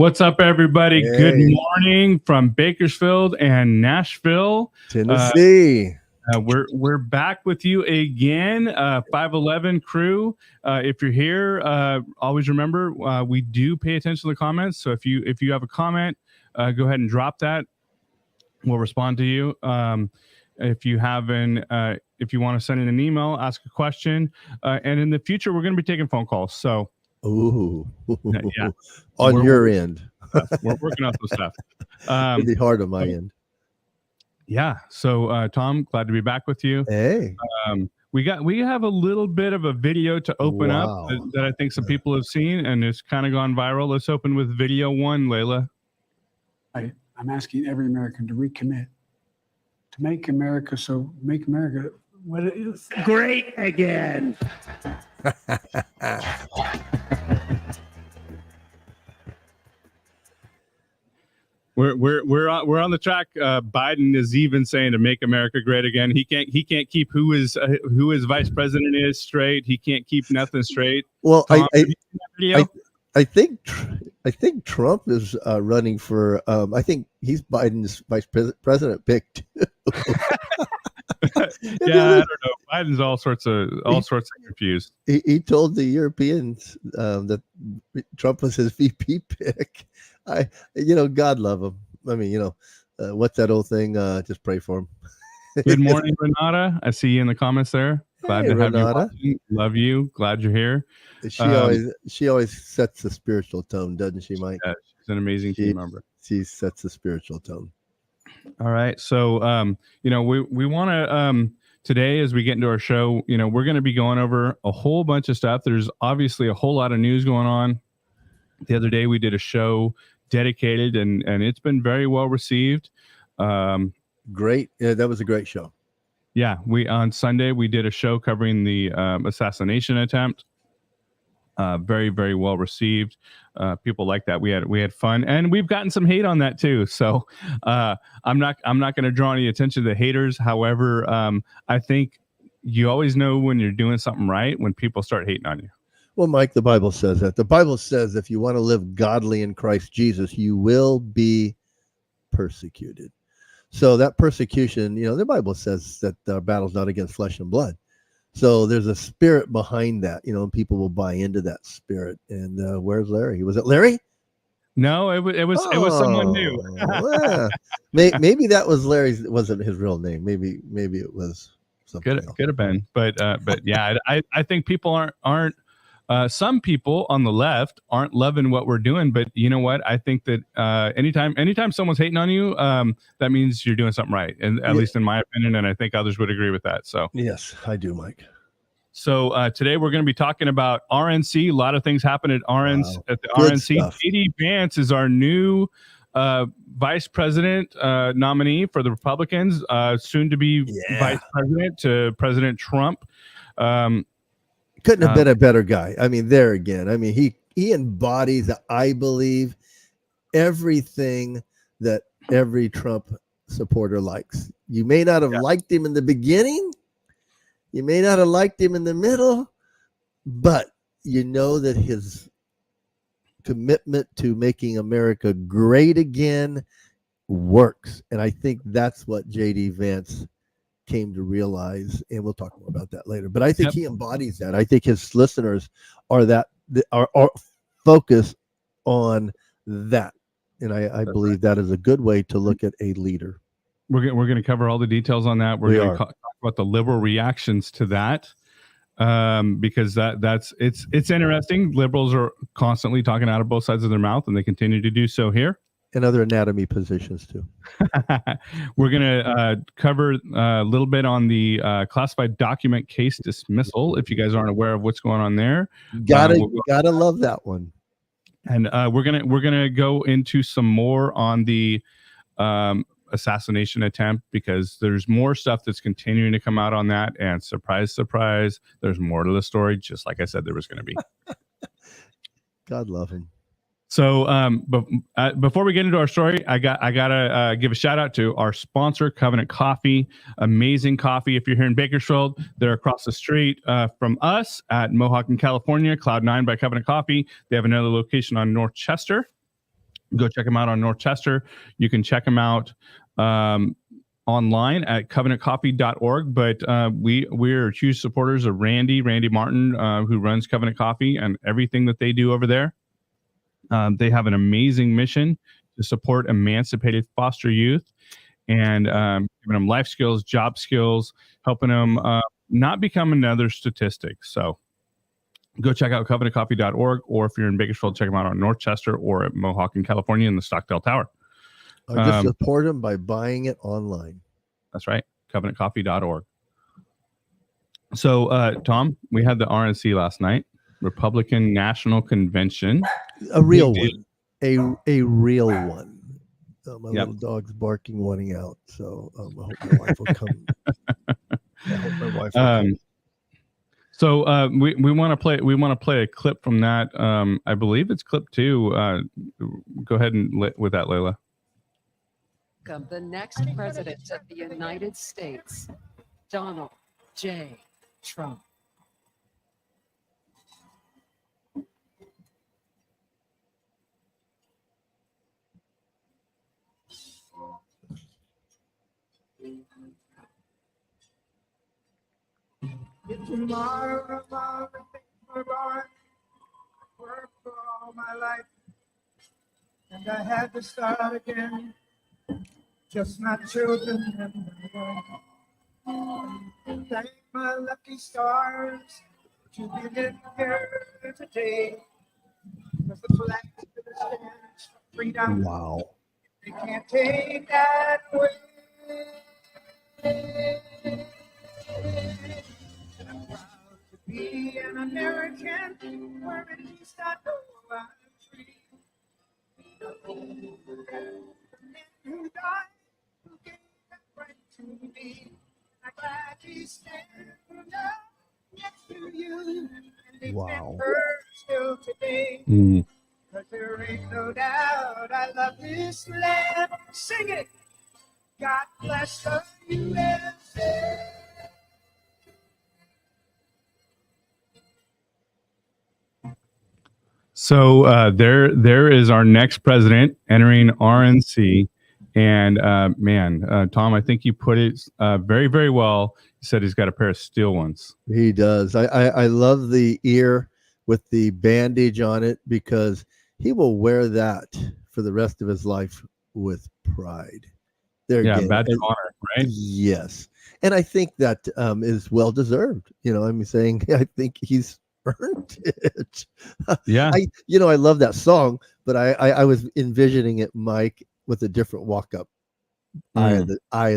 What's up, everybody? Good Hey. morning from Bakersfield and Nashville, Tennessee. We're back with you again, 511 crew. If you're here, always remember we do pay attention to the comments. So if you have a comment, go ahead and drop that. We'll respond to you. If you haven't, if you want to send in an email, ask a question, and in the future we're going to be taking phone calls. So. Ooh. Yeah. On your end. We're working on some stuff. It'd be hard on my end. Yeah. So, Tom, glad to be back with you. Hey. We have a little bit of a video to open up that I think some people have seen, and it's kind of gone viral. Let's open with video one, Layla. I'm asking every American to recommit to make America what it is great again. We're on the track. Biden is even saying to make America great again. He can't keep who his vice president is straight. He can't keep nothing straight. Well, Tom, I think Trump is running for. I think he's Biden's vice president pick too. Yeah, I don't know. Biden's all sorts of confused. He told the Europeans that Trump was his VP pick. God love him. I mean, what's that old thing? Just pray for him. Good morning, Renata. I see you in the comments there. Glad to have Renata. you watching. Love you. Glad you're here. She always sets the spiritual tone, doesn't she, Mike? Yeah, she's an amazing team member. She sets the spiritual tone. All right. So, we want to, today, as we get into our show, we're going to be going over a whole bunch of stuff. There's obviously a whole lot of news going on. The other day we did a show dedicated and it's been very well received. Great. Yeah, that was a great show. Yeah. On Sunday, we did a show covering the assassination attempt. Very, very well received. People like that. We had fun, and we've gotten some hate on that too. So I'm not going to draw any attention to the haters. However, I think you always know when you're doing something right when people start hating on you. Well, Mike, the Bible says that. The Bible says if you want to live godly in Christ Jesus, you will be persecuted. So that persecution, the Bible says that our battle's not against flesh and blood. So there's a spirit behind that, and people will buy into that spirit. And where's Larry? Was it Larry? No, it was someone new. Yeah. Maybe that was Larry's. It wasn't his real name. Maybe it was something else. Could have been. But yeah, I think people aren't. Some people on the left aren't loving what we're doing, but you know what? I think that anytime someone's hating on you, that means you're doing something right, and at least in my opinion, and I think others would agree with that. So yes, I do, Mike. So today we're going to be talking about RNC. A lot of things happen at RNC. Wow. At the Good RNC, stuff. JD Vance is our new vice president nominee for the Republicans, soon to be vice president to President Trump. Couldn't have been a better guy. I mean, there again. I mean, he embodies, I believe, everything that every Trump supporter likes. You may not have liked him in the beginning. You may not have liked him in the middle, but you know that his commitment to making America great again works. And I think that's what JD Vance came to realize, and we'll talk more about that later. But I think he embodies that. I think his listeners are focused on that, and I believe that is a good way to look at a leader. We're going to cover all the details on that. We're going to talk about the liberal reactions to that, because it's interesting. Liberals are constantly talking out of both sides of their mouth, and they continue to do so here. And other anatomy positions too. We're going to cover a little bit on the classified document case dismissal. If you guys aren't aware of what's going on there, gotta love that one. And we're gonna go into some more on the assassination attempt, because there's more stuff that's continuing to come out on that. And surprise, surprise, there's more to the story. Just like I said, there was going to be. God love him. So before we get into our story, I gotta give a shout out to our sponsor, Covenant Coffee. Amazing coffee. If you're here in Bakersfield, they're across the street from us at Mohawk in California, Cloud 9 by Covenant Coffee. They have another location on North Chester. Go check him out on North Chester. You can check him out online at covenantcoffee.org. But we're huge supporters of Randy Martin, who runs Covenant Coffee, and everything that they do over there. They have an amazing mission to support emancipated foster youth and giving them life skills, job skills, helping them not become another statistic. So go check out covenantcoffee.org, or if you're in Bakersfield, check them out on North Chester or at Mohawk in California in the Stockdale Tower. Or just support them by buying it online. That's right, covenantcoffee.org. So, Tom, we had the RNC last night, Republican National Convention. A real one. A real one. My little dog's barking, wanting out. So I hope my wife will come. I hope my wife will come. So we want to play a clip from that. I believe it's clip 2. Go ahead and with that, Layla. The next president of the United States, Donald J. Trump. Tomorrow, work for all my life, and I had to start again. Just my children and my wife. Thank my lucky stars to be living here today. Because the flag stands for freedom. Wow. They can't take that away. And I'm proud to be an American, where at least I know I'm free. The men who died, who gave that right to me. I'm glad we stand up next to you, and they Wow. hurt still today. Cause there ain't no doubt I love this land. Sing it. God bless the USA. So there is our next president entering RNC, and Tom, I think you put it very, very well. He said he's got a pair of steel ones. He does. I love the ear with the bandage on it, because he will wear that for the rest of his life with pride. There Yeah, again. badge of honor, right? Yes. And I think that is well deserved. I'm saying I think he's earned it. Yeah. I love that song, but I was envisioning it, Mike, with a different walk up. Eye of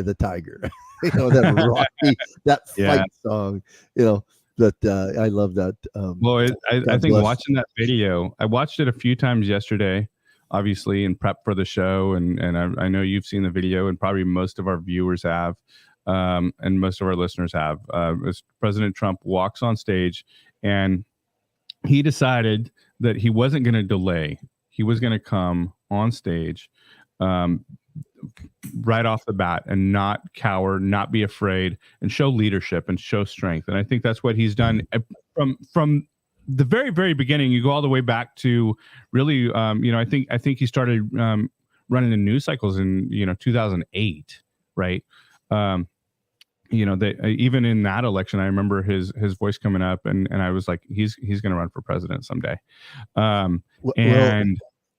the Tiger. That Rocky, that fight song, that I love that. Well, I think bless. watching that video, I watched it a few times yesterday, obviously, in prep for the show. And I know you've seen the video, and probably most of our viewers have, and most of our listeners have. As President Trump walks on stage, and he decided that he wasn't going to delay. He was going to come on stage right off the bat and not cower, not be afraid, and show leadership and show strength. And I think that's what he's done from the very, very beginning. You go all the way back to really, I think he started running the news cycles in 2008, right? Even in that election, I remember his voice coming up, and I was like, he's going to run for president someday. And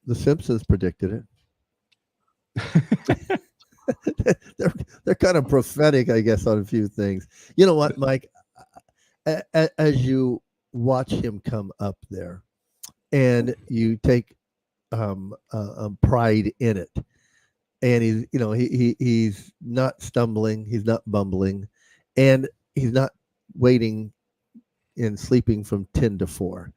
the Simpsons predicted it. they're kind of prophetic, I guess, on a few things. You know what, Mike? As you watch him come up there, and you take pride in it, and he's not stumbling, he's not bumbling, and he's not waiting and sleeping from 10 to 4.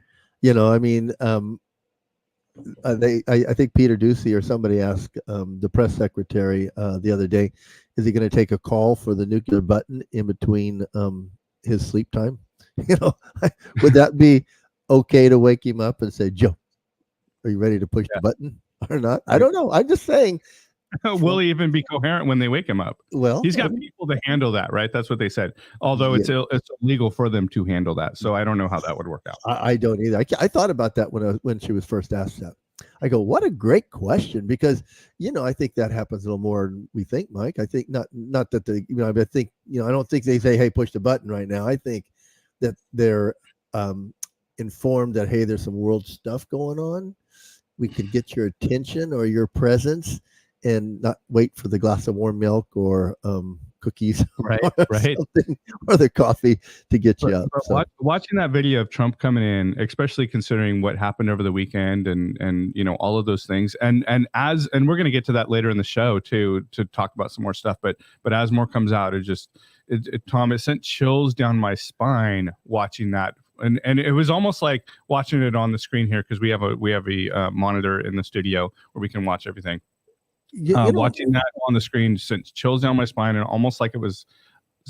I think Peter Doocy or somebody asked the press secretary the other day, is he going to take a call for the nuclear button in between his sleep time? Would that be okay to wake him up and say, Joe, are you ready to push the button or not? I don't know. I'm just saying. Will he even be coherent when they wake him up? Well, he's got people to handle that, right? That's what they said. Although it's illegal for them to handle that, so I don't know how that would work out. I don't either. I thought about that when she was first asked that. I go, what a great question, because I think that happens a little more than we think, Mike. I think not that I think I don't think they say, hey, push the button right now. I think that they're informed that, hey, there's some world stuff going on. We could get your attention or your presence, and not wait for the glass of warm milk or cookies, Right, or right. something, or the coffee to get you up. But So, watching that video of Trump coming in, especially considering what happened over the weekend and all of those things, and we're going to get to that later in the show too, to talk about some more stuff. But as more comes out, Tom, it sent chills down my spine watching that. And it was almost like watching it on the screen here, because we have a monitor in the studio where we can watch everything. Watching that on the screen sent chills down my spine, and almost like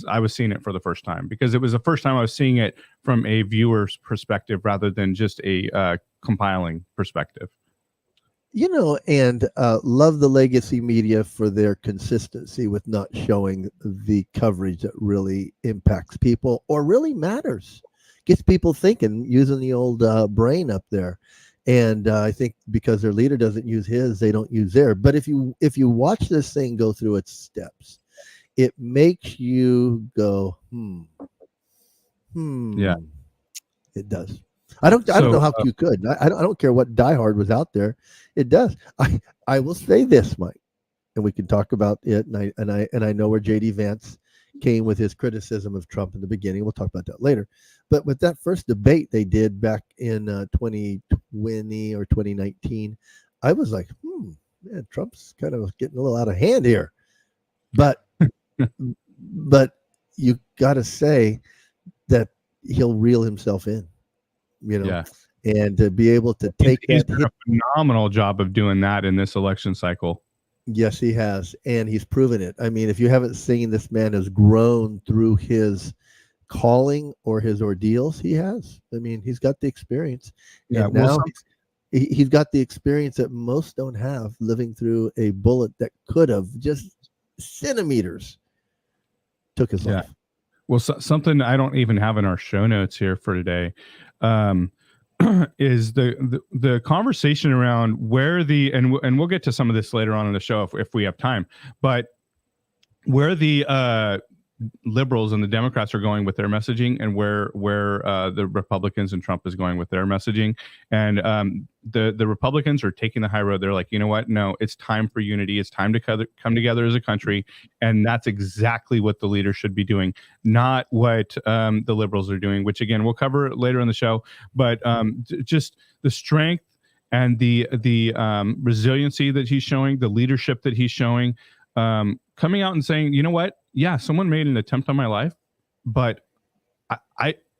I was seeing it for the first time, because it was the first time I was seeing it from a viewer's perspective rather than just a compiling perspective. And love the legacy media for their consistency with not showing the coverage that really impacts people or really matters, gets people thinking, using the old brain up there. And I think because their leader doesn't use his, they don't use theirs. But if you watch this thing go through its steps, it makes you go, Yeah, it does. I don't know how you could. I don't care what Die Hard was out there. It does. I will say this, Mike, and we can talk about it. And I know where J.D. Vance came with his criticism of Trump in the beginning. We'll talk about that later. But with that first debate they did back in 2020 or 2019, I was like, man, Trump's kind of getting a little out of hand here. But you got to say that he'll reel himself in, Yeah. and to be able to take he's done a phenomenal job of doing that in this election cycle. Yes, he has. And he's proven it. I mean, if you haven't seen, this man has grown through his calling or his ordeals. He has. I mean, he's got the experience. Yeah, and now he's got the experience that most don't have, living through a bullet that could have just centimeters took his life. Well, something I don't even have in our show notes here for today is the conversation around where and we'll get to some of this later on in the show if we have time, but where the liberals and the Democrats are going with their messaging, and where the Republicans and Trump is going with their messaging. And the Republicans are taking the high road. They're like, you know what? No, it's time for unity. It's time to come together as a country. And that's exactly what the leaders should be doing, not what the liberals are doing, which again, we'll cover later in the show. But just the strength and the resiliency that he's showing, the leadership that he's showing, coming out and saying, you know what? Yeah, someone made an attempt on my life, but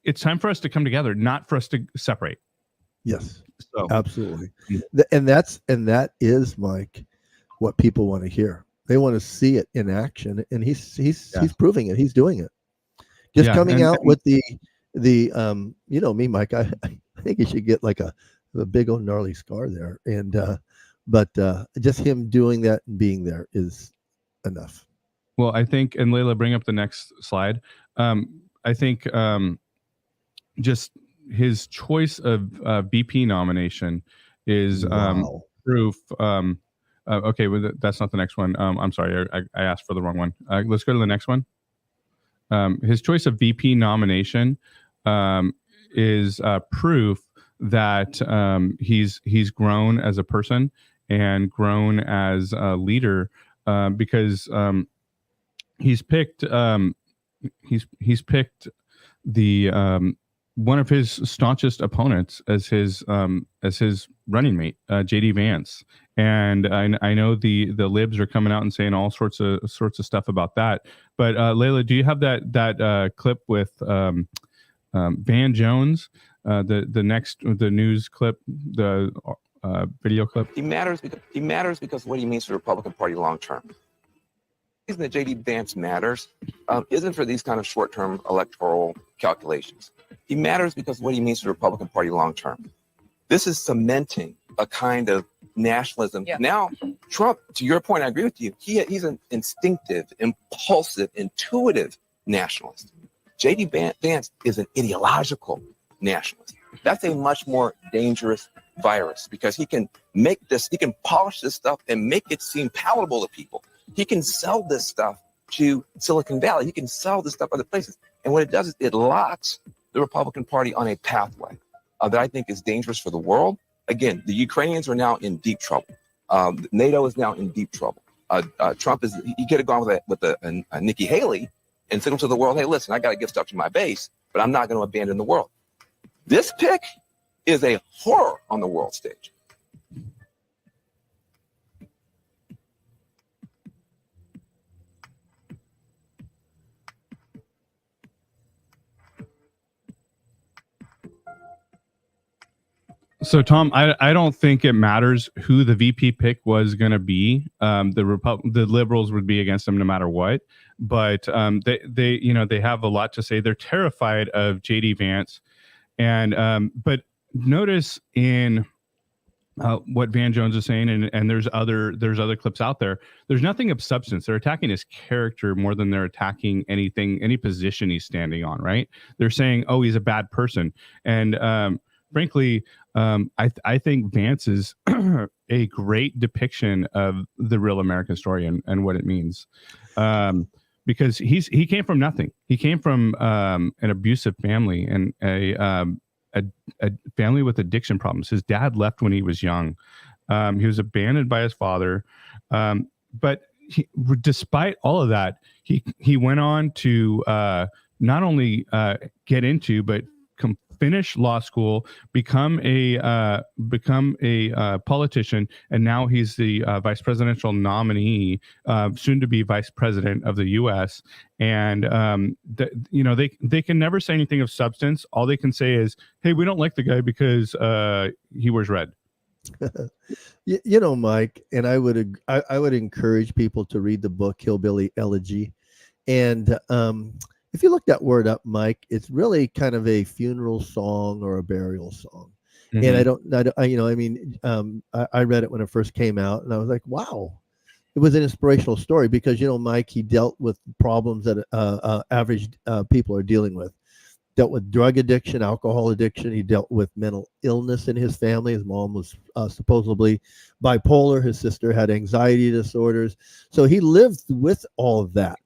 it's time for us to come together, not for us to separate. Yes, so absolutely. And that is, Mike, what people want to hear. They want to see it in action, and he's proving it. He's doing it. Just coming out with the me, Mike. I think he should get like a big old gnarly scar there, and but just him doing that and being there is enough. Well, I think, and Layla, bring up the next slide. I think just his choice of VP nomination is proof. Okay, well, that's not the next one. I'm sorry, I asked for the wrong one. Let's go to the next one. His choice of VP nomination is proof that he's grown as a person and grown as a leader, because he's picked the one of his staunchest opponents as his running mate, J.D. Vance, and I know the libs are coming out and saying all sorts of stuff about that. But Layla, do you have that clip with Van Jones, the news clip, the video clip? He matters because what he means to the Republican Party long term. The reason that J.D. Vance matters isn't for these kind of short-term electoral calculations. He matters because what he means to the Republican Party long term. This is cementing a kind of nationalism. Yeah. Now, Trump, to your point, I agree with you. He's an instinctive, impulsive, intuitive nationalist. J.D. Vance is an ideological nationalist. That's a much more dangerous virus because he can polish this stuff and make it seem palatable to people. He can sell this stuff to Silicon Valley. He can sell this stuff other places. And what it does is it locks the Republican Party on a pathway that I think is dangerous for the world. Again, the Ukrainians are now in deep trouble. NATO is now in deep trouble. Trump he could have gone with a Nikki Haley and signaled to the world, hey, listen, I got to give stuff to my base, but I'm not going to abandon the world. This pick is a horror on the world stage. So, Tom, I don't think it matters who the VP pick was going to be. The liberals would be against him no matter what. But they have a lot to say. They're terrified of JD Vance, and but notice in what Van Jones is saying, and there's other clips out there. There's nothing of substance. They're attacking his character more than they're attacking any position he's standing on. Right? They're saying, oh, he's a bad person, and frankly, I think Vance is a great depiction of the real American story and what it means, because he came from nothing. He came from an abusive family and a family with addiction problems. His dad left when he was young. He was abandoned by his father, but despite all of that, he went on to not only get into but finish law school, become a politician, and now he's the vice presidential nominee, soon to be vice president of the U.S. And they can never say anything of substance. All they can say is, "Hey, we don't like the guy because he wears red." Mike, and I would encourage people to read the book Hillbilly Elegy, and if you look that word up, Mike, it's really kind of a funeral song or a burial song. Mm-hmm. And I read it when it first came out, and I was like, wow, it was an inspirational story because, Mike, he dealt with problems that average people are dealing with. Dealt with drug addiction, alcohol addiction. He dealt with mental illness in his family. His mom was supposedly bipolar. His sister had anxiety disorders. So he lived with all of that.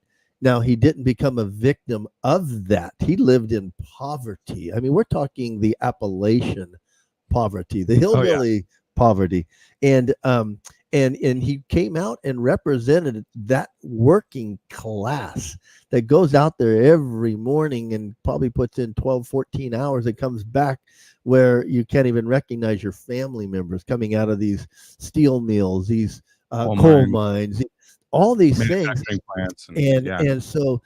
Now, he didn't become a victim of that. He lived in poverty. I mean, we're talking the Appalachian poverty, the hillbilly poverty. And he came out and represented that working class that goes out there every morning and probably puts in 12, 14 hours and comes back where you can't even recognize your family members coming out of these steel mills, these coal mines, all these things. Plants and so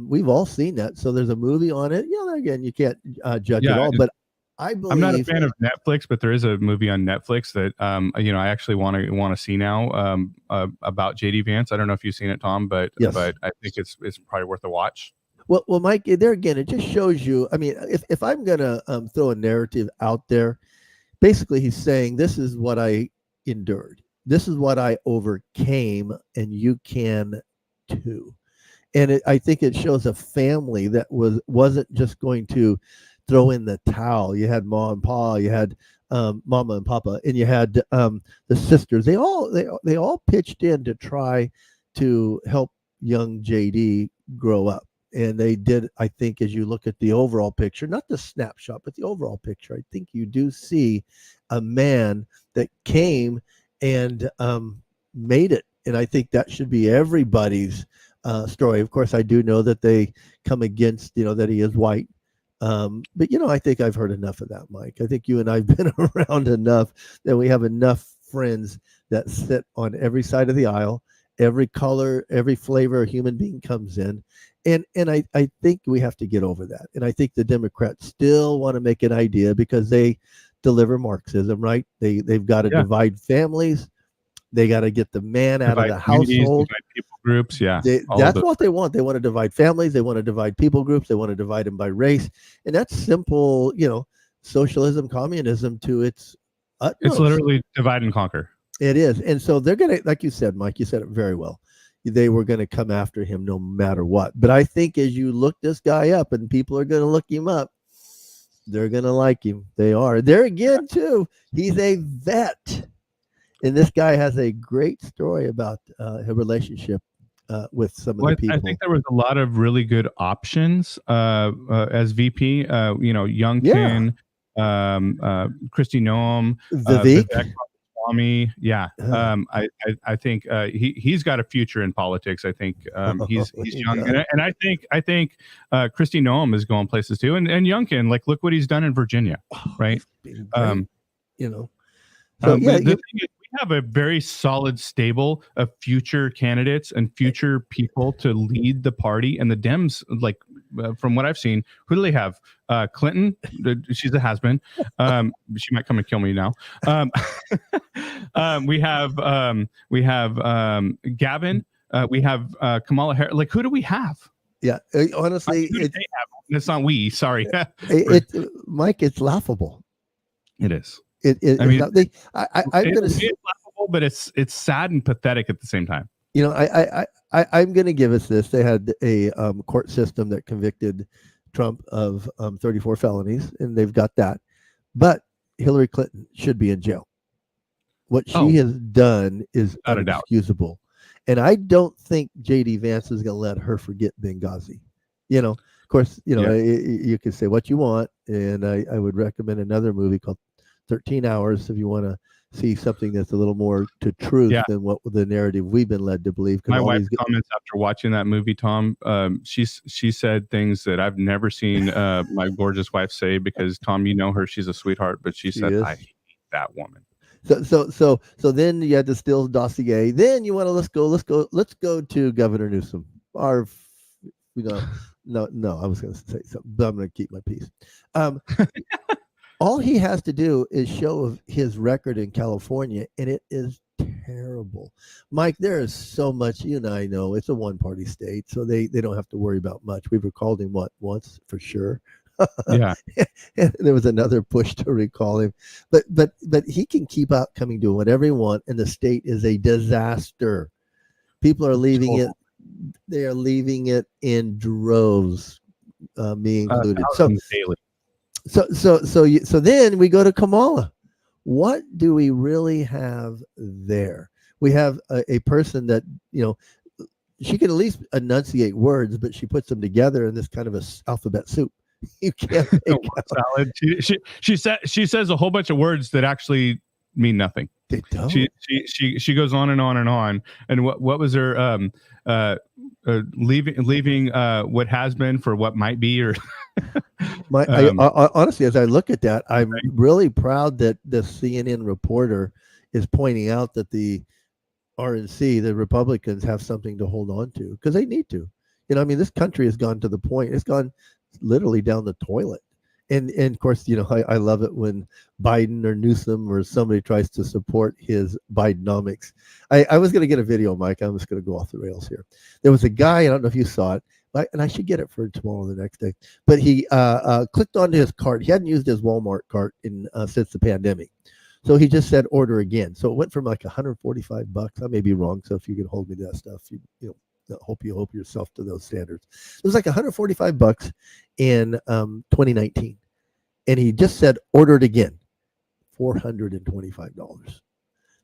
we've all seen that. So there's a movie on it. Again, you can't judge it all, but I believe I'm not a fan of Netflix, but there is a movie on Netflix that I actually want to see now about JD Vance. I don't know if you've seen it, Tom, but I think it's probably worth a watch. Well, Mike, there again, it just shows you. I mean, if I'm gonna throw a narrative out there, basically he's saying this is what I endured. This is what I overcame, and you can too. And I think it shows a family that wasn't just going to throw in the towel. You had mom and pa, you had mama and papa, and you had the sisters. They all pitched in to try to help young JD grow up. And they did, I think, as you look at the overall picture, not the snapshot, but the overall picture, I think you do see a man that came and made it. And I think that should be everybody's story. Of course, I do know that they come against, that he is white. But, I think I've heard enough of that, Mike. I think you and I have been around enough that we have enough friends that sit on every side of the aisle, every color, every flavor a human being comes in. And I think we have to get over that. And I think the Democrats still want to make an idea because they deliver Marxism, right? They've got to divide families. They got to get the man out of the household. People groups, that's what they want. They want to divide families. They want to divide people groups. They want to divide them by race. And that's simple, socialism, communism to its utmost. It's literally divide and conquer. It is. And so they're going to, like you said, Mike, you said it very well. They were going to come after him no matter what. But I think as you look this guy up and people are going to look him up, They're gonna like him. They are. There again, too. He's a vet, and this guy has a great story about her relationship with some of Well, the people. I think there was a lot of really good options as VP. Youngkin, Kristi Noem, Vivek. Vivek Ramaswamy. Yeah, Yeah. I think he's got a future in politics. I think he's He young, does. and I think Kristi Noem is going places too. And Youngkin, like, look what he's done in Virginia, right? Been great, Um, you know. So yeah, but the thing is, we have a very solid stable of future candidates and future people to lead the party. And the Dems, like, from what I've seen, who do they have? Clinton, she's a has-been. She might come and kill me now. We have Gavin. We have Kamala Harris. Like, who do we have? yeah. Honestly, Who do they have? It's not we. Sorry. Mike, it's laughable. It is. I mean, I'm gonna. It's laughable, but it's sad and pathetic at the same time. You know, I'm going to give us this. They had a court system that convicted Trump of 34 felonies, and they've got that. But Hillary Clinton should be in jail. What she has done is Without a doubt. inexcusable. And I don't think J.D. Vance is going to let her forget Benghazi. You know, of course, you know, you can say what you want, and I would recommend another movie called 13 Hours if you want to see something that's a little more to truth than what the narrative we've been led to believe. My wife comments after watching that movie, Tom. She said things that I've never seen my gorgeous wife say, because Tom, you know her, she's a sweetheart, but she said, I hate that woman. So then you had the Steele dossier. Then you want to let's go to Governor Newsom. No, I was going to say something, but I'm going to keep my peace. All he has to do is show his record in California, and it is terrible. Mike, there is so much. You and I know it's a one-party state, so they don't have to worry about much. We've recalled him once for sure. Yeah. And there was another push to recall him, but he can keep out coming, doing whatever he wants, and the state is a disaster. People are leaving it. They are leaving it in droves, me included. Daily. So then we go to Kamala. What do we really have there? We have a person that, you know, she can at least enunciate words, but she puts them together in this kind of a alphabet soup. You can't make salad. She says a whole bunch of words that actually mean nothing. They don't. She goes on and on and on. And what was her leaving what has been for what might be, or honestly, as I look at that, I'm really proud that the CNN reporter is pointing out that the RNC, the Republicans, have something to hold on to, because they need to. You know, I mean, this country has gone to the point, it's gone literally down the toilet. And of course, you know, I love it when Biden or Newsom or somebody tries to support his Bidenomics. I was going to get a video, Mike. I'm just going to go off the rails here. There was a guy, I don't know if you saw it, and I should get it for tomorrow or the next day, but he clicked onto his cart. He hadn't used his Walmart cart since the pandemic. So he just said, order again. So it went from like $145. I may be wrong. So if you can hold me to that stuff, you know, hope yourself to those standards. It was like $145 in 2019, and he just said order it again, $425.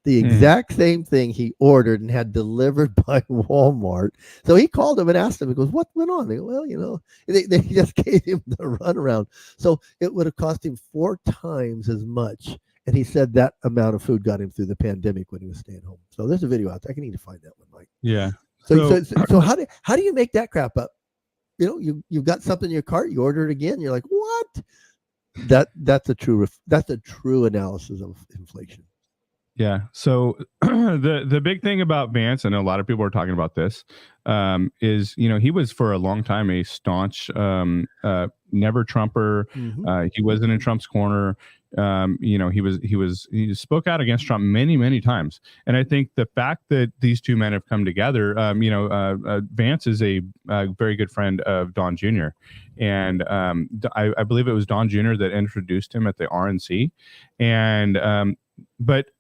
The exact same thing he ordered and had delivered by Walmart. So he called him and asked him. He goes, "What went on?" They go, "Well, you know, they just gave him the runaround." So it would have cost him 4 times as much. And he said that amount of food got him through the pandemic when he was staying home. So there's a video out there. I can need to find that one, Mike. Yeah. So how do you make that crap up? You know, you've got something in your cart, you order it again, you're like, what? That's a true analysis of inflation. Yeah. So the big thing about Vance, I know a lot of people are talking about this, is, you know, he was for a long time a staunch never Trumper. He wasn't in Trump's corner. You know, he spoke out against Trump many times. And I think the fact that these two men have come together, Vance is a very good friend of Don Jr. And I believe it was Don Jr. that introduced him at the RNC. And but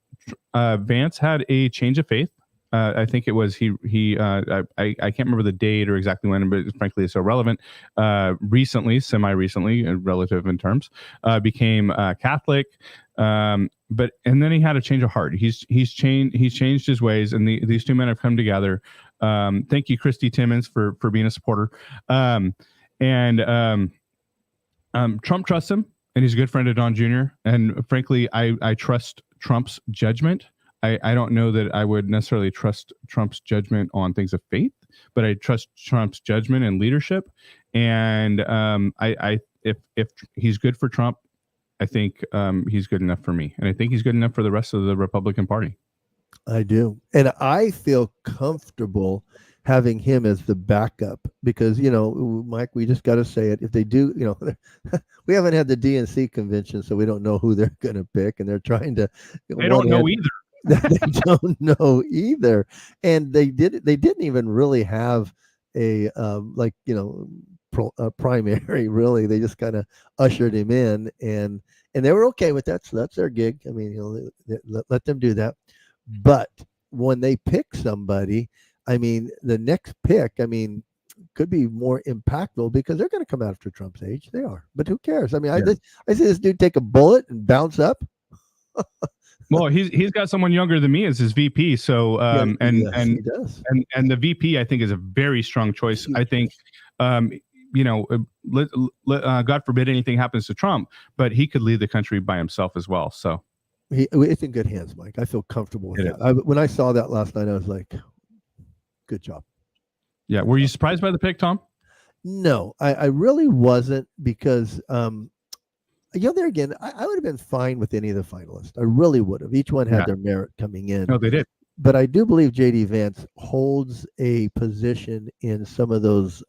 Vance had a change of faith. I think it was I can't remember the date or exactly when, but frankly, it's irrelevant. Semi-recently, relative in terms, became Catholic. But then he had a change of heart. He's changed his ways, and these two men have come together. Thank you, Christy Timmons, for being a supporter. Trump trusts him, and he's a good friend of Don Jr. And frankly, I trust Trump's judgment. I don't know that I would necessarily trust Trump's judgment on things of faith, but I trust Trump's judgment and leadership. And if he's good for Trump, I think he's good enough for me, and I think he's good enough for the rest of the Republican Party. I do, and I feel comfortable having him as the backup because, Mike, we just got to say it. If they do, we haven't had the DNC convention, so we don't know who they're going to pick, and they're trying to. They don't know either. They don't know either, and they didn't even really have a primary. Really, they just kind of ushered him in, and they were okay with that. So that's their gig. I mean, let them do that. But when they pick somebody, I mean, the next pick, could be more impactful because they're going to come after Trump's age. They are, but who cares? I mean, I see this dude take a bullet and bounce up. Well, he's got someone younger than me as his VP. So He does. and the VP I think is a very strong choice. I think God forbid anything happens to Trump, but he could lead the country by himself as well. So it's in good hands, Mike. I feel comfortable with that. When I saw that last night, I was like, good job. Yeah. Were you surprised by the pick, Tom? No, I really wasn't because there again, I would have been fine with any of the finalists. I really would have. Each one had their merit coming in. No, they did. But I do believe J.D. Vance holds a position in some of those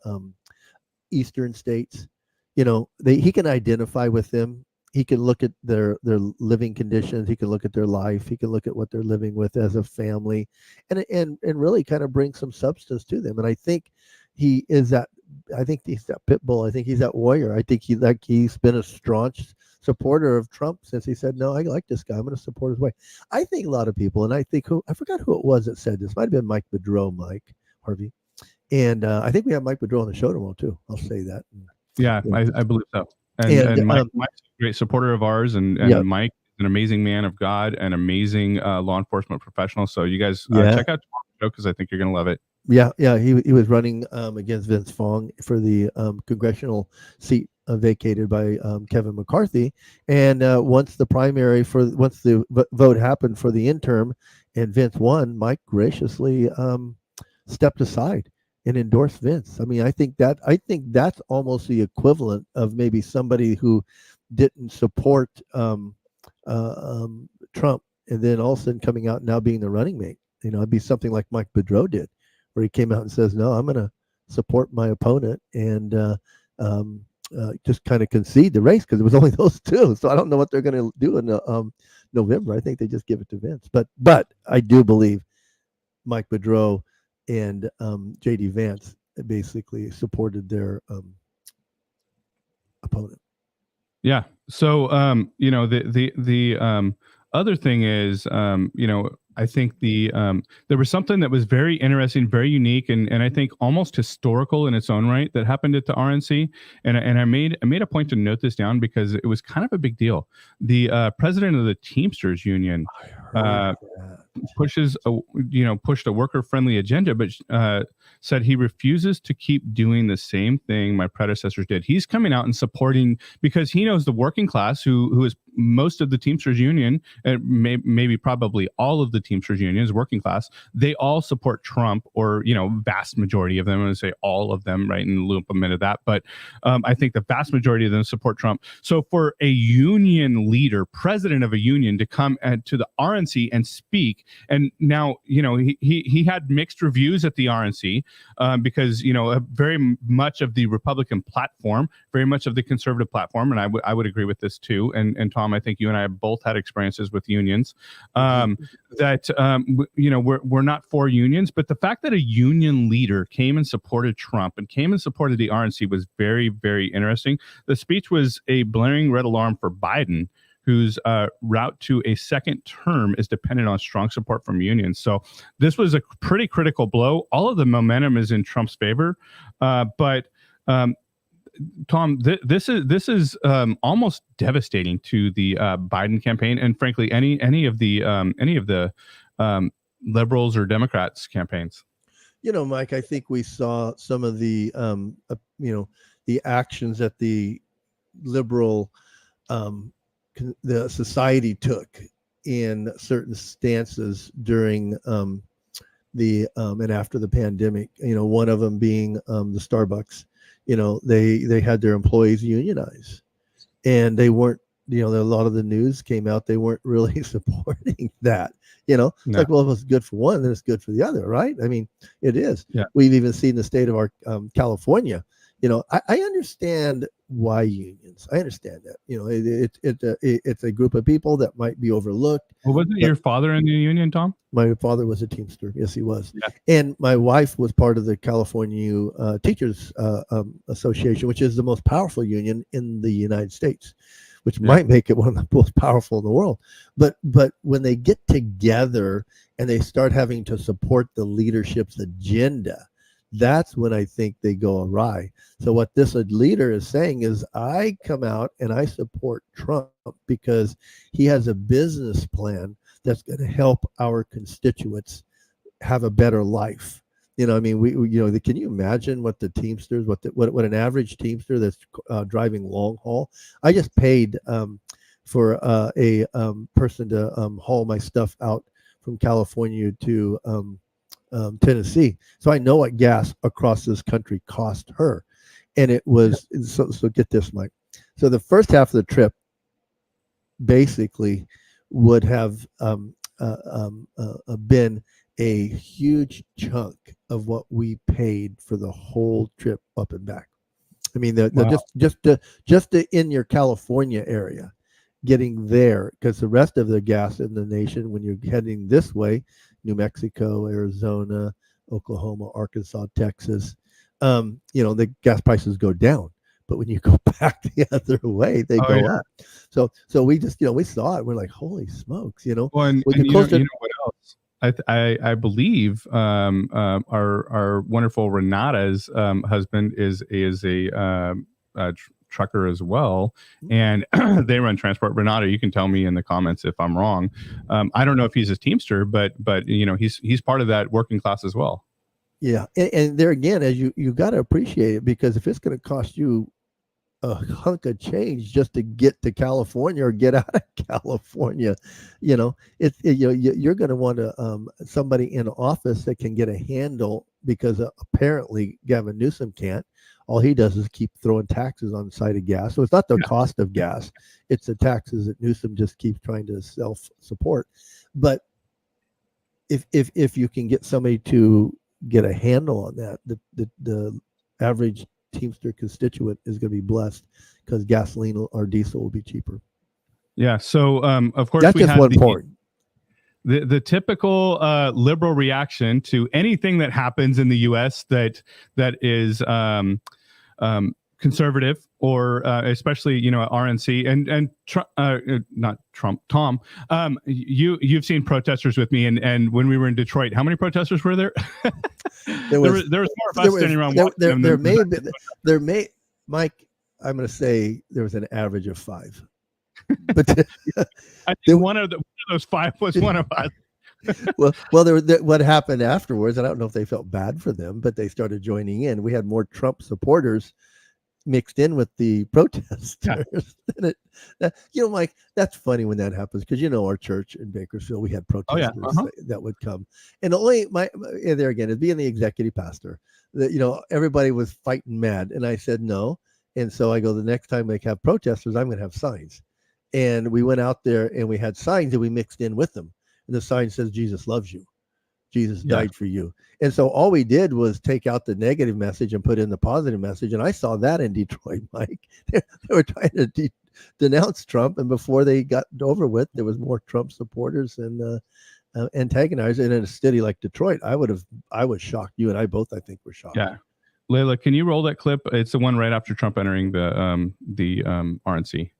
eastern states. He can identify with them. He can look at their living conditions. He can look at their life. He can look at what they're living with as a family, and really kind of bring some substance to them. And I think he is that. I think he's that pit bull. I think he's that warrior. I think he's been a staunch supporter of Trump since he said, no, I like this guy. I'm going to support his way. I think a lot of people, and I forgot who it was that said this. Might have been Mike Boudreau, Mike Harvey. And I think we have Mike Boudreau on the show tomorrow too. I'll say that. Yeah, I believe so. And Mike's a great supporter of ours, and Mike is an amazing man of God, an amazing law enforcement professional. So you guys check out tomorrow's show because I think you're going to love it. Yeah. He was running against Vince Fong for the congressional seat vacated by Kevin McCarthy. And once the vote happened for the interim and Vince won, Mike graciously stepped aside and endorsed Vince. I mean, I think that's almost the equivalent of maybe somebody who didn't support Trump and then all of a sudden coming out and now being the running mate. It'd be something like Mike Boudreau did, where he came out and says, no, I'm going to support my opponent and just kind of concede the race because it was only those two. So I don't know what they're going to do in November. I think they just give it to Vince. But I do believe Mike Boudreau and J.D. Vance basically supported their opponent. Yeah. So, the other thing is, I think there was something that was very interesting, very unique, and I think almost historical in its own right that happened at the RNC. And I made a point to note this down because it was kind of a big deal. The president of the Teamsters Union pushed a worker-friendly agenda, but said he refuses to keep doing the same thing my predecessors did. He's coming out and supporting because he knows the working class, who is most of the Teamsters Union, and maybe probably all of the Teamsters Union is working class. They all support Trump, or vast majority of them. I'm going to say all of them, right, and loop them into that. But I think the vast majority of them support Trump. So for a union leader, president of a union, to come to the RNC and speak, and now he had mixed reviews at the RNC because very much of the Republican platform, very much of the conservative platform, and I would agree with this too. And Tom, I think you and I have both had experiences with unions that we're not for unions, but the fact that a union leader came and supported Trump and came and supported the RNC was very, very interesting. The speech was a blaring red alarm for Biden, whose route to a second term is dependent on strong support from unions. So this was a pretty critical blow. All of the momentum is in Trump's favor, but Tom, this is almost devastating to the Biden campaign, and frankly, any of the liberals or Democrats campaigns. Mike, I think we saw some of the the actions that the liberal the society took in certain stances during the and after the pandemic. One of them being the Starbucks. They had their employees unionize, and they weren't. A lot of the news came out. They weren't really supporting that. It's like, well, if it's good for one, then it's good for the other, right? I mean, it is. Yeah. We've even seen the state of our California. I understand why unions. I understand that. It's a group of people that might be overlooked. Well, wasn't your father in the union, Tom? My father was a Teamster. Yes, he was. Yeah. And my wife was part of the California Teachers Association, which is the most powerful union in the United States, which might make it one of the most powerful in the world. But when they get together and they start having to support the leadership's agenda, that's when I think they go awry. So what this leader is saying is, I come out and I support Trump because he has a business plan that's going to help our constituents have a better life. I mean, we can you imagine what the Teamsters, what an average Teamster that's driving long haul? I just paid for a person to haul my stuff out from California to Tennessee, so I know what gas across this country cost her, and it was so. Get this, Mike. So the first half of the trip basically would have been a huge chunk of what we paid for the whole trip up and back. I mean, just in your California area, getting there, because the rest of the gas in the nation, when you're heading this way, New Mexico, Arizona, Oklahoma, Arkansas, Texas, the gas prices go down. But when you go back the other way, they go up. So we just, we saw it. We're like, holy smokes, Well, and you know what else? I believe our wonderful Renata's husband is a trucker as well, and they run transport. Renata, you can tell me in the comments if I'm wrong. I don't know if he's a Teamster, but he's part of that working class as well. Yeah, and there again, as you got to appreciate it, because if it's going to cost you a hunk of change just to get to California or get out of California, you're going to want somebody in office that can get a handle, because apparently Gavin Newsom can't. All he does is keep throwing taxes on the side of gas. So it's not the cost of gas, it's the taxes that Newsom just keeps trying to self-support. But if you can get somebody to get a handle on that, the average Teamster constituent is going to be blessed, because gasoline or diesel will be cheaper. Yeah. So of course, that's just one point. The typical liberal reaction to anything that happens in the U.S. that is conservative, or especially RNC and not Trump. Tom, you've seen protesters with me, and when we were in Detroit, how many protesters were there? there was more of us standing around. There may Mike, I'm going to say there was an average of 5. But I think one of those 5 was one of us. well, what happened afterwards, and I don't know if they felt bad for them, but they started joining in. We had more Trump supporters mixed in with the protesters. Yeah. Mike, that's funny when that happens, because our church in Bakersfield, we had protesters that would come, and only there again, as being the executive pastor, that everybody was fighting mad, and I said no, and so I go, the next time they have protesters, I'm going to have signs. And we went out there and we had signs, and we mixed in with them. And the sign says, Jesus loves you. Jesus died for you. And so all we did was take out the negative message and put in the positive message. And I saw that in Detroit, Mike. They were trying to denounce Trump. And before they got over with, there was more Trump supporters and antagonizers. And in a city like Detroit, I was shocked. You and I both, I think, were shocked. Yeah. Layla, can you roll that clip? It's the one right after Trump entering the RNC.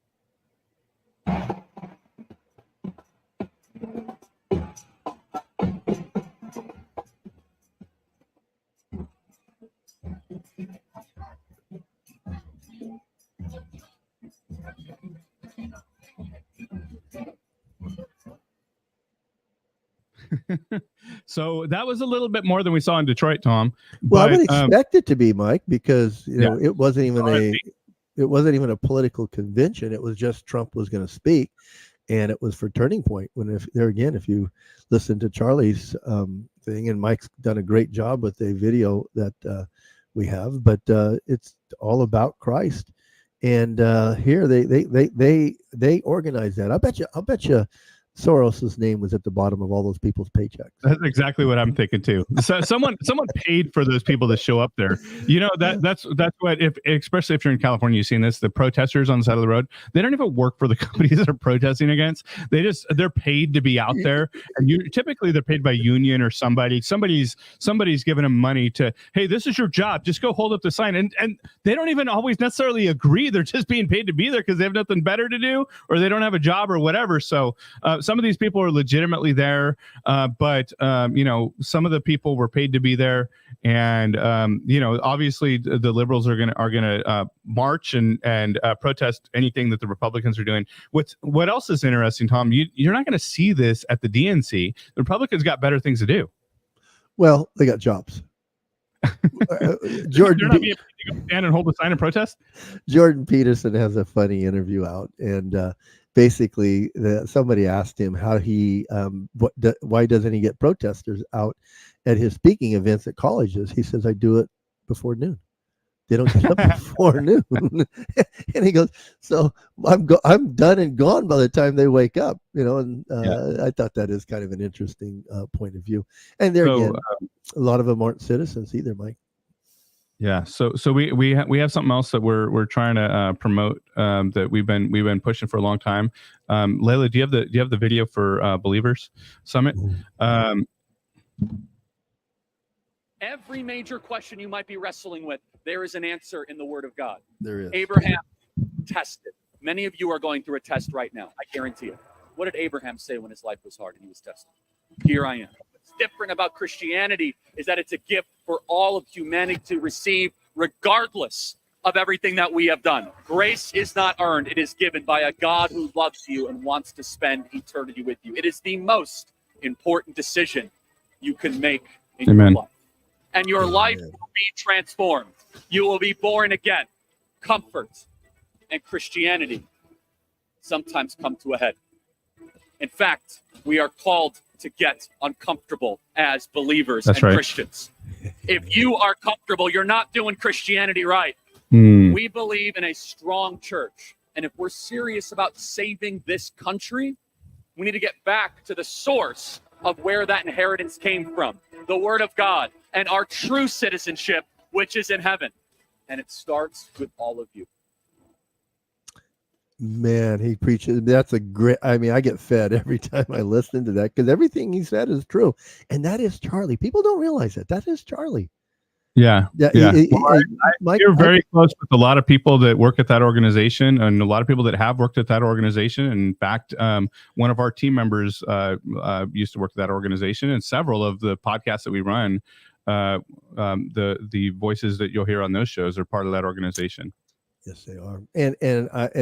So that was a little bit more than we saw in Detroit, Tom. Well, I would But, expect it to be, Mike, because it wasn't even a political convention. It was just Trump was going to speak, and it was for Turning Point. If you listen to Charlie's thing, and Mike's done a great job with a video that we have, but it's all about Christ. And here they organize that. I'll bet you Soros's name was at the bottom of all those people's paychecks. that's exactly what I'm thinking too. So someone paid for those people to show up there. That's what, especially if you're in California, you've seen this. The protesters on the side of the road, they don't even work for the companies that are protesting against. They're paid to be out there, and typically they're paid by union or somebody's giving them money to, hey, this is your job, just go hold up the sign, and they don't even always necessarily agree. They're just being paid to be there because they have nothing better to do, or they don't have a job or whatever. So some of these people are legitimately there, but some of the people were paid to be there, and obviously the liberals are gonna march and protest anything that the Republicans are doing. What else is interesting, Tom? You're not going to see this at the DNC. The Republicans got better things to do. Well, they got jobs. Jordan, not being able to go stand and hold a sign and protest. Jordan Peterson has a funny interview out, and basically somebody asked him how he why doesn't he get protesters out at his speaking events at colleges. He says, I do it before noon. They don't get up before noon. And he goes, so I'm done and gone by the time they wake up, and I thought that is kind of an interesting point of view. And there again, a lot of them aren't citizens either, Mike. Yeah, so we have something else that we're trying to promote that we've been pushing for a long time. Layla, do you have the video for Believers Summit? Every major question you might be wrestling with, there is an answer in the Word of God. There is. Abraham tested. Many of you are going through a test right now. I guarantee it. What did Abraham say when his life was hard and he was tested? Here I am. What's different about Christianity is that it's a gift for all of humanity to receive, regardless of everything that we have done. Grace is not earned. It is given by a God who loves you and wants to spend eternity with you. It is the most important decision you can make in your life. And your life will be transformed. You will be born again. Comfort and Christianity sometimes come to a head. In fact, we are called to get uncomfortable as believers and Christians. If you are comfortable, you're not doing Christianity right. We believe in a strong church. And if we're serious about saving this country, we need to get back to the source of where that inheritance came from, the Word of God, and our true citizenship, which is in heaven. And it starts with all of you. Man, he preaches. That's a great, I get fed every time I listen to that, because everything he said is true. And that is Charlie. People don't realize it. That is Charlie. Yeah. Mike, you're very close with a lot of people that work at that organization, and a lot of people that have worked at that organization. In fact, one of our team members used to work at that organization, and several of the podcasts that we run, the voices that you'll hear on those shows are part of that organization. Yes, they are. And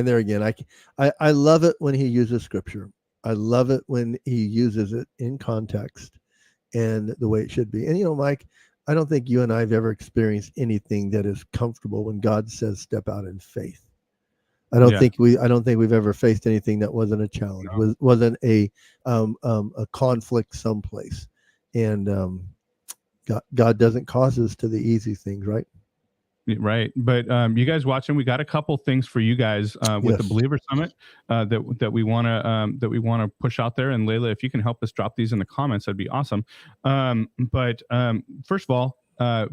there again, I love it when he uses scripture. I love it when he uses it in context and the way it should be. And Mike, I don't think you and I have ever experienced anything that is comfortable when God says step out in faith. I don't think we've ever faced anything that wasn't a challenge, wasn't a conflict someplace. And God doesn't cause us to the easy things, right? Right. But you guys watching, we got a couple things for you guys with the Believer Summit that we want to push out there. And Layla, if you can help us drop these in the comments, that'd be awesome. But first of all,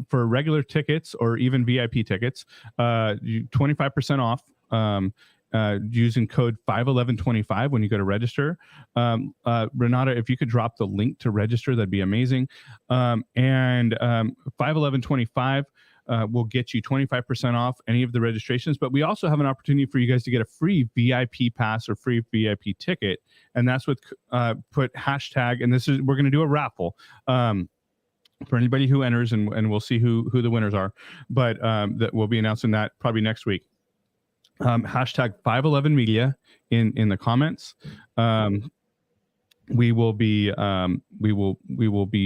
for regular tickets or even VIP tickets, 25% off using code 51125 when you go to register. Renata, if you could drop the link to register, that'd be amazing. And 51125 will get you 25% off any of the registrations. But we also have an opportunity for you guys to get a free VIP pass or free VIP ticket. And that's with put hashtag, and we're going to do a raffle for anybody who enters, and we'll see who the winners are. But that we'll be announcing that probably next week. Hashtag 511 media in the comments. we will be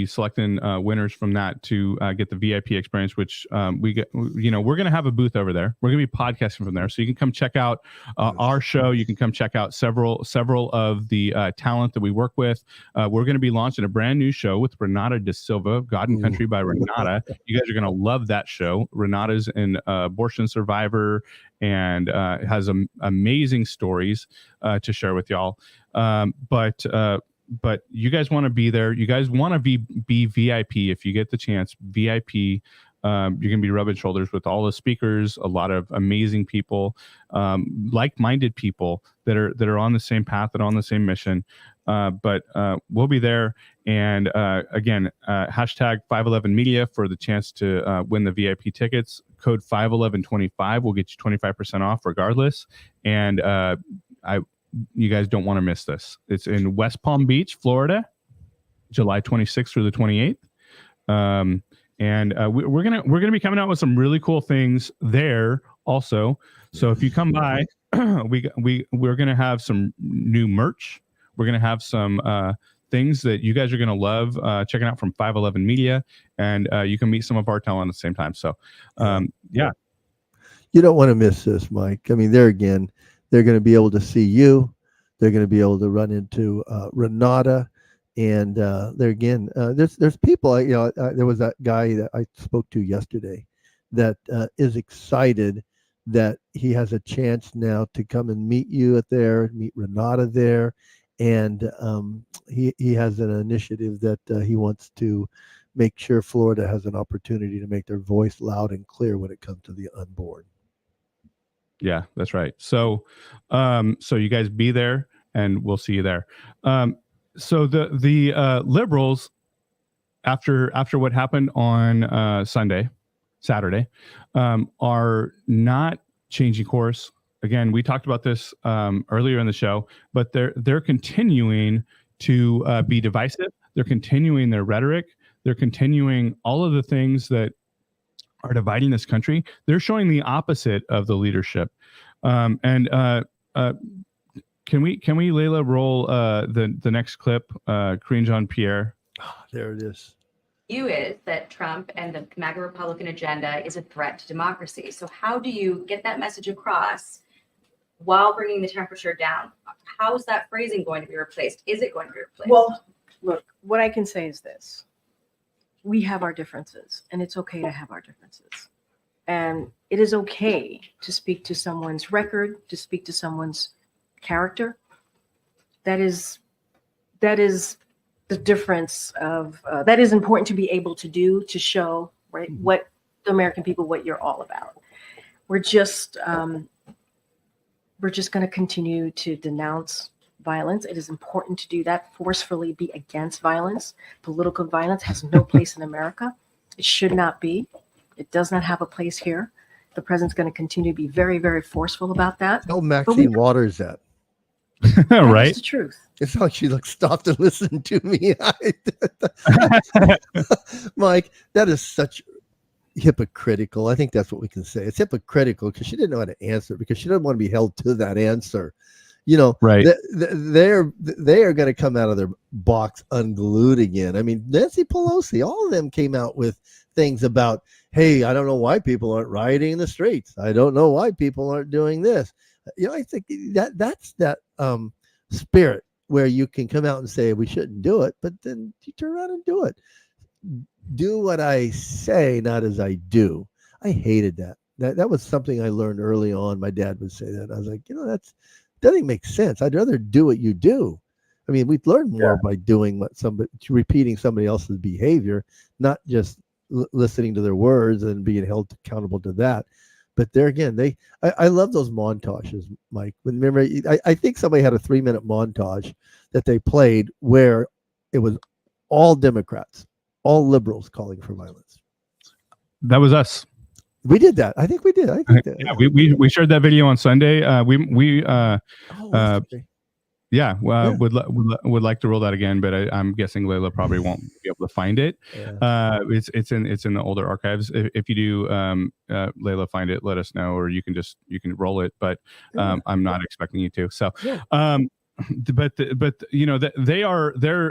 selecting winners from that to get the VIP experience, which we're going to have a booth over there. We're going to be podcasting from there, so you can come check out our show. You can come check out several of the talent that we work with. We're going to be launching a brand new show with Renata Da Silva, God and Country by Renata. You guys are going to love that show. Renata's an abortion survivor and has amazing stories to share with y'all. But you guys want to be there. You guys want to be VIP if you get the chance. VIP, you're going to be rubbing shoulders with all the speakers, a lot of amazing people, like-minded people that are on the same path and on the same mission. But we'll be there. And again, hashtag 511 Media for the chance to win the VIP tickets. Code 51125 will get you 25% off regardless. And you guys don't want to miss this. It's in West Palm Beach, Florida, July 26th through the 28th. We're gonna be coming out with some really cool things there also. So if you come by, we're gonna have some new merch. We're gonna have some things that you guys are gonna love checking out from 511 Media, and you can meet some of our talent at the same time. So yeah. You don't want to miss this, Mike. I mean, they're going to be able to see you. They're going to be able to run into Renata, and there's people. There was that guy that I spoke to yesterday that is excited that he has a chance now to come and meet you meet Renata there, and he has an initiative that he wants to make sure Florida has an opportunity to make their voice loud and clear when it comes to the unborn. Yeah, that's right. So you guys be there, and we'll see you there. So the liberals, after what happened on Saturday, are not changing course. Again, we talked about this earlier in the show, but they're continuing to be divisive. They're continuing their rhetoric. They're continuing all of the things that are dividing this country. They're showing the opposite of the leadership. Can we Layla roll the next clip? Karine Jean-Pierre. There it is. Is that Trump and the MAGA Republican agenda is a threat to democracy. So how do you get that message across while bringing the temperature down? How is that phrasing going to be replaced? Is it going to be replaced? Well, look, what I can say is this. We have our differences, and it's okay to have our differences. And it is okay to speak to someone's record, to speak to someone's character. That is the difference of, that is important to be able to do, to show, right, what the American people, what you're all about. We're just going to continue to denounce violence. It is important to do that, forcefully be against violence. Political violence has no place in America. It should not be. It does not have a place here. The president's going to continue to be very, very forceful about that. Tell Maxine Waters that. Right? That's the truth. It's like she stopped to listen to me. Mike, that is such hypocritical. I think that's what we can say. It's hypocritical because she didn't know how to answer, because she didn't want to be held to that answer. Right. They are going to come out of their box unglued again. I mean, Nancy Pelosi, all of them came out with things about, hey, I don't know why people aren't rioting in the streets. I don't know why people aren't doing this. I think that's that spirit where you can come out and say we shouldn't do it, but then you turn around and do it. Do what I say, not as I do. I hated that. That was something I learned early on. My dad would say that. I was like, that doesn't make sense. I'd rather do what you do. I mean, we'd learn more by doing repeating somebody else's behavior, not just listening to their words and being held accountable to that. But there again, I love those montages, Mike. Remember, I think somebody had a 3-minute montage that they played where it was all Democrats, all liberals calling for violence. That was us. We did that. I think we did. I think that. Yeah, we shared that video on Sunday. Yeah, would like to roll that again, but I'm guessing Layla probably won't be able to find it. Yeah. It's in the older archives. If you do, Layla, find it, let us know, or you can roll it. But I'm not expecting you to. So, but you know that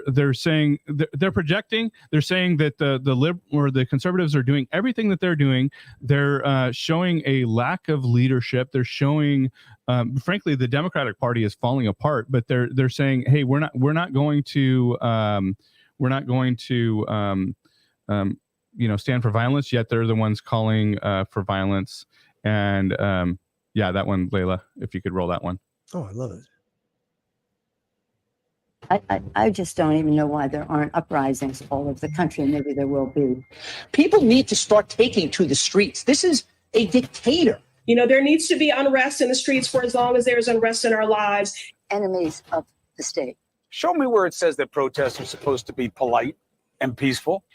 they're saying they're projecting. They're saying that the conservatives are doing everything that they're doing. They're showing a lack of leadership. They're showing, frankly, the Democratic Party is falling apart. But they're saying, hey, we're not going to stand for violence. Yet they're the ones calling for violence. And yeah, that one, Layla, if you could roll that one. Oh, I love it. I just don't even know why there aren't uprisings all over the country. Maybe there will be. People need to start taking to the streets. This is a dictator. You know, there needs to be unrest in the streets for as long as there's unrest in our lives. Enemies of the state. Show me where it says that protests are supposed to be polite and peaceful.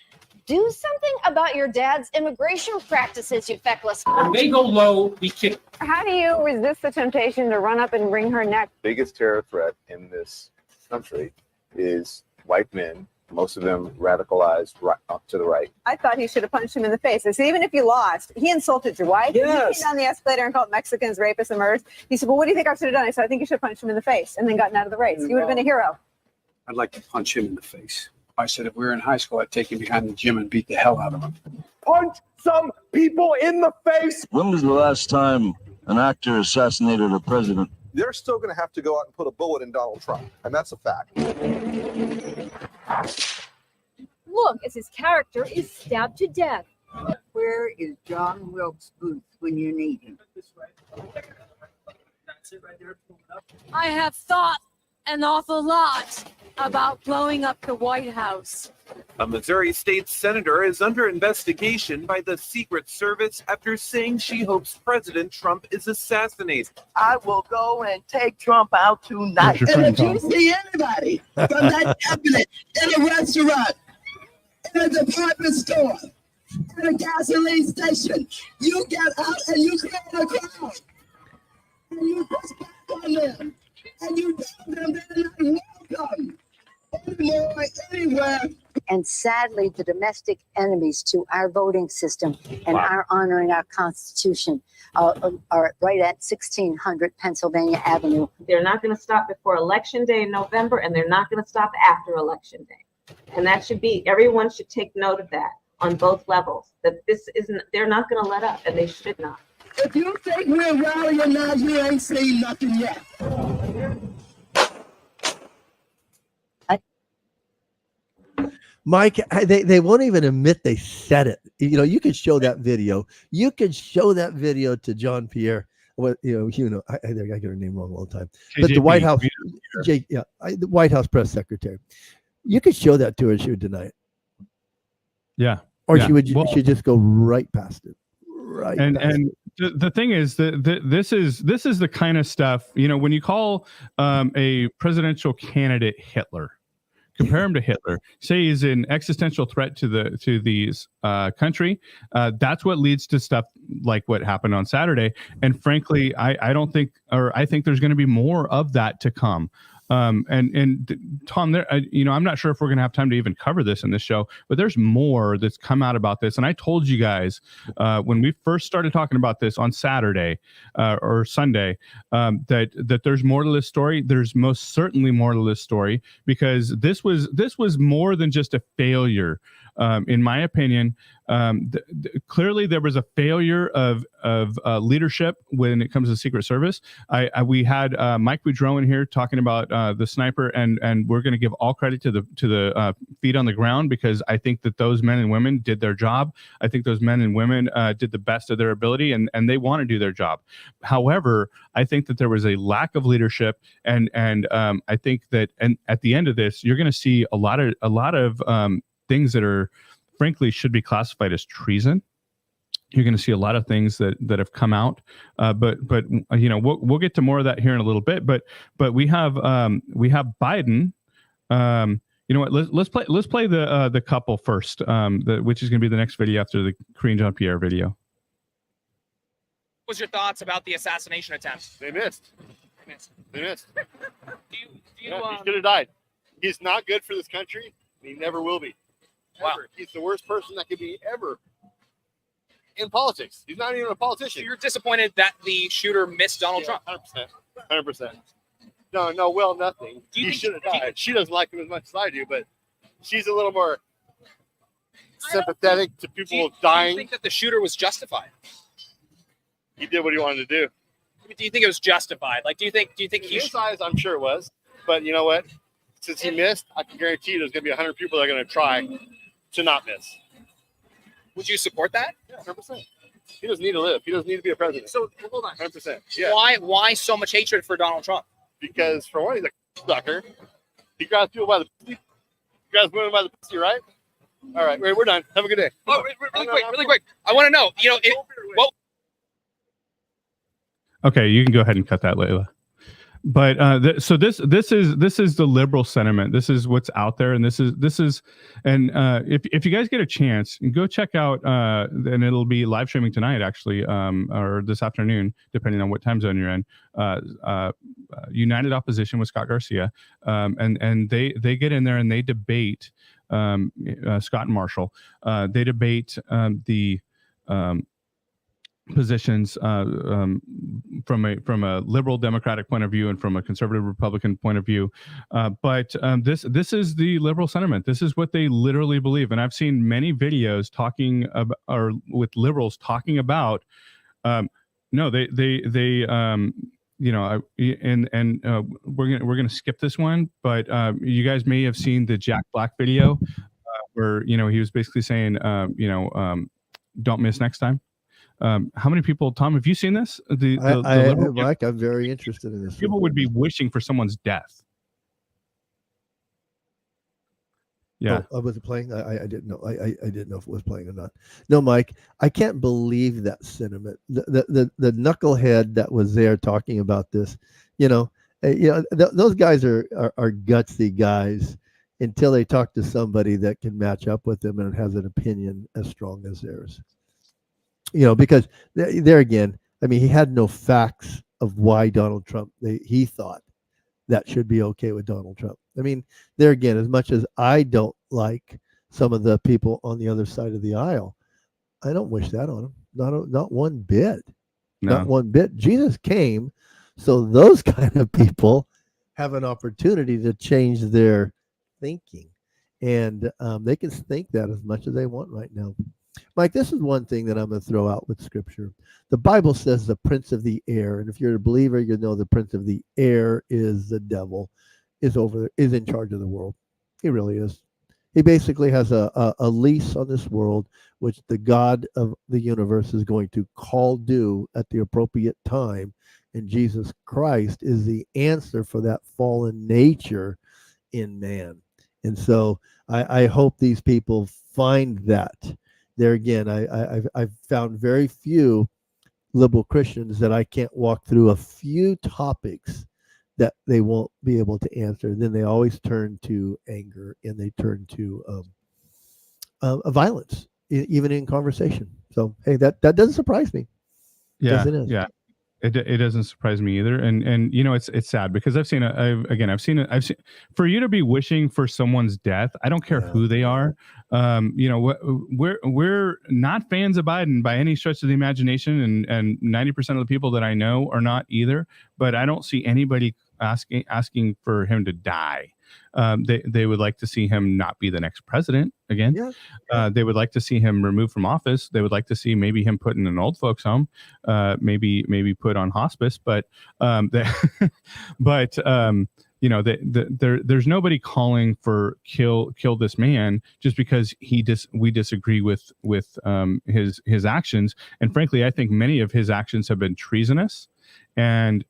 Do something about your dad's immigration practices, you feckless. When they go low, we kick. How do you resist the temptation to run up and wring her neck? Biggest terror threat in this country is white men, most of them radicalized right up to the right. I thought he should have punched him in the face. I said, even if you lost, he insulted your wife. Yes. He came down the escalator and called Mexicans rapists and murderers. He said, well, what do you think I should have done? I said, I think you should have punched him in the face and then gotten out of the race. He would have been a hero. I'd like to punch him in the face. I said, if we were in high school, I'd take him behind the gym and beat the hell out of him. Punch some people in the face. When was the last time an actor assassinated a president? They're still going to have to go out and put a bullet in Donald Trump, and that's a fact. Look, as his character is stabbed to death. Where is John Wilkes Booth when you need him? I have thought an awful lot about blowing up the White House. A Missouri state senator is under investigation by the Secret Service after saying she hopes President Trump is assassinated. I will go and take Trump out tonight. And if you see anybody from that cabinet in a restaurant, in a department store, in a gasoline station, you get out and you call the crowd. And you push back on them. And you tell them they're not welcome anymore, anywhere. And sadly, the domestic enemies to our voting system and our honoring our Constitution are right at 1600 Pennsylvania Avenue. They're not going to stop before Election Day in November, and they're not going to stop after Election Day. And that should be, everyone should take note of that on both levels, that this isn't, they're not going to let up, and they should not. If you think we're rallying now, you ain't seen nothing yet. Mike, they won't even admit they said it. You know, you could show that video. You could show that video to John Pierre. What I get her name wrong all the time. But the White House, the White House press secretary. You could show that to her. She would deny it. Yeah. Or yeah. she'd just go right past it. Right. And the thing is that this is the kind of stuff, you know, when you call a presidential candidate Hitler, compare him to Hitler, say he's an existential threat to these country. That's what leads to stuff like what happened on Saturday. And frankly, I think there's going to be more of that to come. And Tom, I'm not sure if we're going to have time to even cover this in this show, but there's more that's come out about this. And I told you guys when we first started talking about this on Saturday or Sunday that there's more to this story. There's most certainly more to this story because this was more than just a failure. In my opinion, clearly there was a failure of leadership when it comes to the Secret Service. We had Mike Boudreau in here talking about the sniper, and we're going to give all credit to the feet on the ground because I think that those men and women did their job. I think those men and women did the best of their ability, and they want to do their job. However, I think that there was a lack of leadership, and I think that at the end of this, you're going to see a lot of things that are frankly should be classified as treason. You're going to see a lot of things that have come out, but you know we'll get to more of that here in a little bit. But we have Biden. You know what? Let's play the couple first, which is going to be the next video after the Karine Jean-Pierre video. What was your thoughts about the assassination attempt? They missed. Do you He should have died. He's not good for this country. He never will be. Wow. Ever. He's the worst person that could be ever in politics. He's not even a politician. So you're disappointed that the shooter missed Donald Trump? 100%. No, well, nothing. Do you He think- should have died. She doesn't like him as much as I do, but she's a little more sympathetic to people Do you dying. think that the shooter was justified? He did what he wanted to do. Do you think it was justified? Like, do you think In he his eyes, I'm sure it was. But you know what? Since he missed, I can guarantee you there's going to be 100 people that are going to try to not miss. would you support that? Yeah, 100%. He doesn't need to live. He doesn't need to be a president. So hold on. 100%. Yeah. Why so much hatred for Donald Trump? Because for one, he's a sucker. He grabs people by the pussy. He grabs women by the pussy, right? All right, we're done. Have a good day. Oh, really quick. I want to know. You know, what Okay, you can go ahead and cut that, Layla. But so this is the liberal sentiment. This is what's out there, and this is, and if you guys get a chance, go check out, and it'll be live streaming tonight, actually, or this afternoon, depending on what time zone you're in. United Opposition with Scott Garcia, and they get in there and they debate Scott and Marshall. They debate the positions from a liberal Democratic point of view and from a conservative Republican point of view, but this is the liberal sentiment. This is what they literally believe, and I've seen many videos talking about, or with liberals talking about. No, they you know, and we're gonna skip this one, but you guys may have seen the Jack Black video where he was basically saying don't miss next time. How many people, Tom, have you seen this? Mike, I'm very interested in this. People would be wishing for someone's death. Yeah. Oh, was it playing? I didn't know. I didn't know if it was playing or not. No, Mike, I can't believe that sentiment. The knucklehead that was there talking about this, those guys are gutsy guys until they talk to somebody that can match up with them and has an opinion as strong as theirs. Because there again, I mean, he had no facts of why Donald Trump, he thought that should be okay with Donald Trump. I mean, there again, as much as I don't like some of the people on the other side of the aisle, I don't wish that on him. Not one bit. No. Not one bit. Jesus came so those kind of people have an opportunity to change their thinking. And they can think that as much as they want right now. Mike, this is one thing that I'm going to throw out with Scripture. The Bible says the prince of the air, and if you're a believer, you know the prince of the air is the devil, is in charge of the world. He really is. He basically has a lease on this world, which the God of the universe is going to call due at the appropriate time, and Jesus Christ is the answer for that fallen nature in man. And so I hope these people find that. There again, I've found very few liberal Christians that I can't walk through a few topics that they won't be able to answer. Then they always turn to anger and they turn to violence, even in conversation. So hey, that doesn't surprise me. Yeah, Doesn't it? yeah. It doesn't surprise me either, and it's sad because I've seen for you to be wishing for someone's death. I don't care who they are. We're not fans of Biden by any stretch of the imagination, and 90% of the people that I know are not either. But I don't see anybody asking for him to die. They would like to see him not be the next president again. Yeah. They would like to see him removed from office. They would like to see maybe him put in an old folks home, maybe put on hospice. But there's nobody calling for kill this man just because we disagree with his actions. And frankly, I think many of his actions have been treasonous, and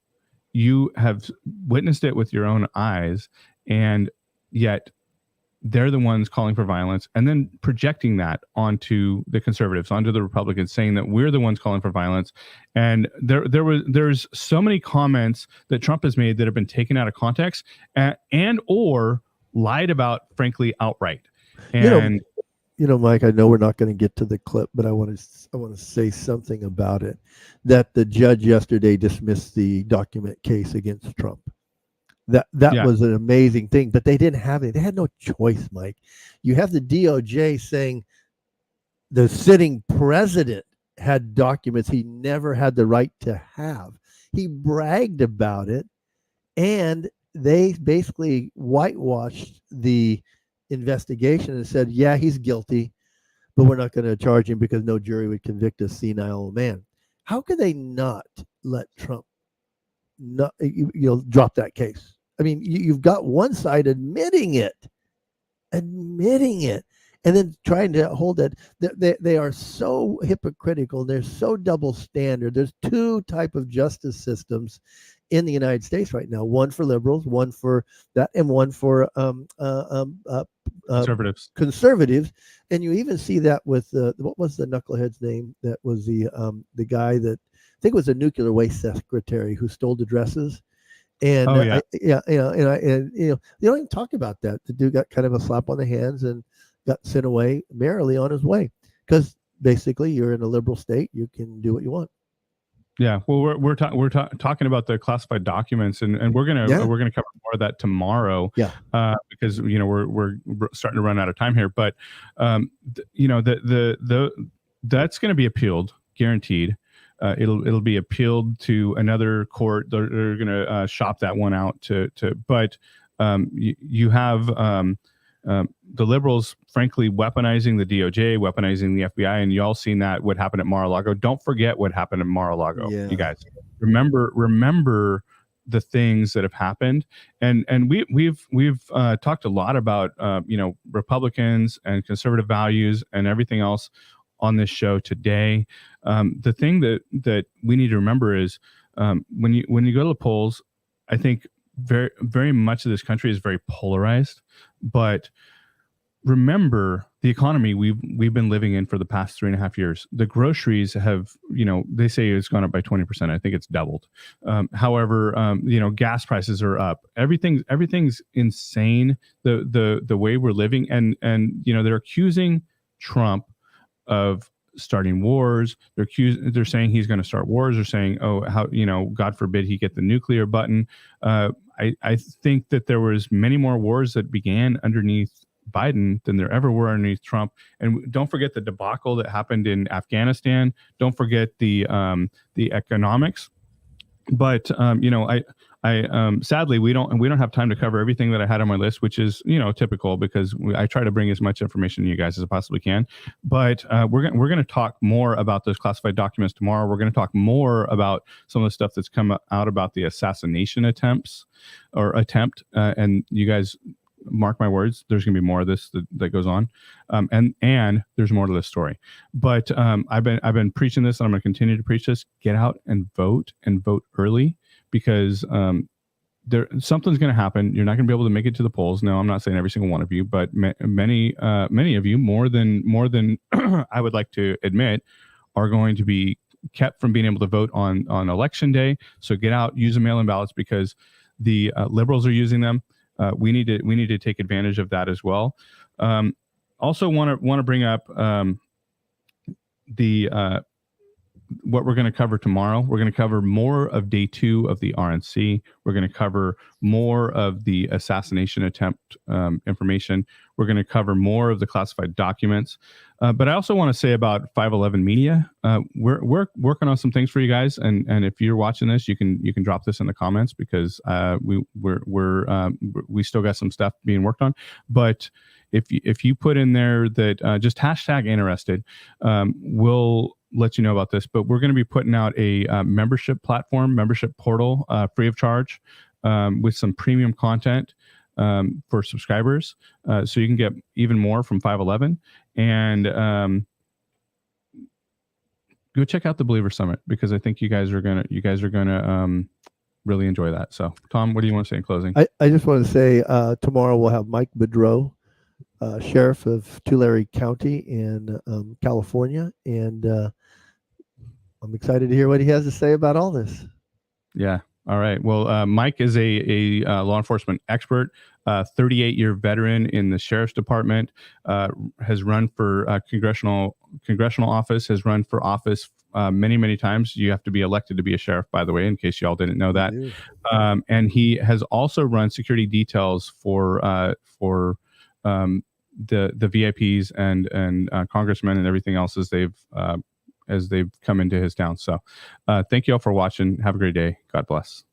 you have witnessed it with your own eyes. And yet they're the ones calling for violence and then projecting that onto the conservatives, onto the Republicans, saying that we're the ones calling for violence. And there's so many comments that Trump has made that have been taken out of context and or lied about, frankly, outright. And Mike, I know we're not going to get to the clip, but I want to say something about it. That the judge yesterday dismissed the document case against Trump. That was an amazing thing, but they didn't have it. They had no choice, Mike. You have the DOJ saying the sitting president had documents he never had the right to have. He bragged about it, And they basically whitewashed the investigation and said, yeah, he's guilty, but we're not going to charge him because no jury would convict a senile old man. How could they not let Trump drop that case? I mean, you've got one side admitting it, and then trying to hold it. They are so hypocritical. They're so double standard. There's two type of justice systems in the United States right now: one for liberals, one for that, and one for conservatives. And you even see that with what was the knucklehead's name? That was the guy that I think was a nuclear waste secretary who stole the dresses. And they don't even talk about that. The dude got kind of a slap on the hands and got sent away merrily on his way, because basically you're in a liberal state, you can do what you want. Yeah, well, we're talking about the classified documents, and we're gonna cover more of that tomorrow. Yeah, because we're starting to run out of time here, but that's going to be appealed, guaranteed. It'll be appealed to another court. They're going to shop that one out but you have the liberals, frankly, weaponizing the DOJ, weaponizing the FBI, and you all seen that what happened at Mar-a-Lago. Don't forget what happened at Mar-a-Lago. Yeah. You guys remember the things that have happened, and we've talked a lot about Republicans and conservative values and everything else on this show today. The thing that we need to remember is when you go to the polls, I think very, very much of this country is very polarized, but remember the economy we've been living in for the past 3.5 years. The groceries have, they say it's gone up by 20%. I think it's doubled. However, gas prices are up. Everything's insane. The way we're living, and they're accusing Trump of starting wars. They're saying he's going to start wars. They're saying, God forbid he get the nuclear button. I think that there was many more wars that began underneath Biden than there ever were underneath Trump. And don't forget the debacle that happened in Afghanistan. Don't forget the economics. But I sadly we don't have time to cover everything that I had on my list, which is typical, because I try to bring as much information to you guys as I possibly can. But we're going to talk more about those classified documents tomorrow. We're going to talk more about some of the stuff that's come out about the assassination attempt, and you guys mark my words, there's going to be more of this that goes on, and there's more to this story. But I've been preaching this, and I'm going to continue to preach this. Get out and vote early, because something's going to happen. You're not going to be able to make it to the polls. No, I'm not saying every single one of you, but many of you, more than I would like to admit, are going to be kept from being able to vote on election day. So get out, use the mail-in ballots, because the liberals are using them. We need to take advantage of that as well. Also want to bring up what we're going to cover tomorrow. We're going to cover more of day 2 of the RNC. We're going to cover more of the assassination attempt information. We're going to cover more of the classified documents. But I also want to say about 511 Media. We're working on some things for you guys, and if you're watching this, you can drop this in the comments, because we still got some stuff being worked on. But if you put in there that just hashtag interested, we'll let you know about this. But we're going to be putting out a membership portal, free of charge, with some premium content for subscribers, so you can get even more from 511. And go check out the Believer Summit, because I think you guys are gonna really enjoy that. So, Tom, what do you want to say in closing? I just want to say tomorrow we'll have Mike Boudreau, sheriff of Tulare County in California, and I'm excited to hear what he has to say about all this. Yeah. All right. Well, Mike is a law enforcement expert, 38-year veteran in the sheriff's department, has run for congressional office, has run for office many times. You have to be elected to be a sheriff, by the way, in case y'all didn't know that. And he has also run security details for the VIPs and congressmen and everything else as they've come into his town. So thank you all for watching. Have a great day. God bless.